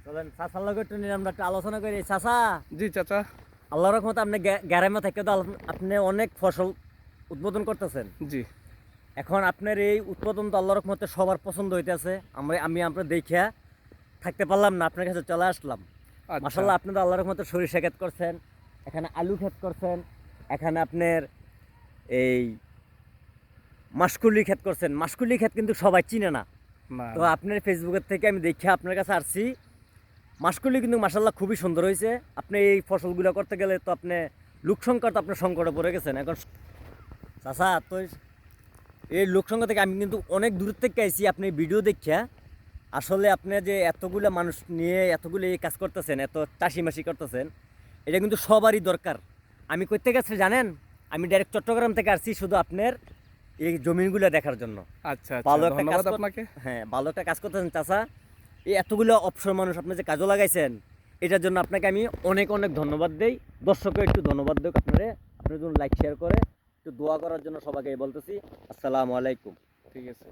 চলেন চাচার লগে একটু নিলাম একটা আলোচনা করি। চাচা, জি চাচা। আল্লাহর রহমতে আপনি গ্রামে থেকে তো আপনি অনেক ফসল উৎপাদন করতেছেন। জি। এখন আপনার এই উৎপাদন তো আল্লাহর রহমতে সবার পছন্দ হইতেছে। আমি আপনার দেখিয়া থাকতে পারলাম না, আপনার কাছে চলে আসলাম। আচ্ছা। মাশাআল্লাহ, আপনি তো আল্লাহর রহমতে সরিষা ক্ষেত করছেন, এখানে আলু ক্ষেত করছেন, এখানে আপনার এই মাসকলি ক্ষেত করছেন। মাসকলি ক্ষেত কিন্তু সবাই চিনে না। না তো না। আপনার ফেসবুকের থেকে আমি দেখে আপনার কাছে আসছি। মাসকলি কিন্তু মাশাআল্লাহ খুবই সুন্দর হয়েছে। আপনি এই ফসলগুলো করতে গেলে তো আপনি লোকসংখ্যা তো আপনার সংকটে পড়ে গেছেন এখন। চাচা তো এই লোকসংখ্যা থেকে আমি কিন্তু অনেক দূর থেকে আইছি। আপনি ভিডিও দেখিয়া আসলে আপনি যে এতগুলো মানুষ নিয়ে এতগুলো এই কাজ করতেছেন, এত চাষিমাসি করতেছেন, এটা কিন্তু সবারই দরকার। আমি কই থেকে আসছি জানেন? আমি ডাইরেক্ট চট্টগ্রাম থেকে আসছি শুধু আপনার এই জমিনগুলো দেখার জন্য। আচ্ছা আচ্ছা, ভালো একটা কাজ ধন্যবাদ আপনাকে। হ্যাঁ, ভালো একটা কাজ করতেছেন চাচা। এই এতগুলো অবসর মানুষ আপনি যে কাজও লাগাইছেন, এটার জন্য আপনাকে আমি অনেক অনেক ধন্যবাদ দেই। দর্শকও একটু ধন্যবাদ দেব আপনার জন্য লাইক শেয়ার করে একটু দোয়া করার জন্য সবাইকে বলতেছি। আসসালামু আলাইকুম। ঠিক আছে।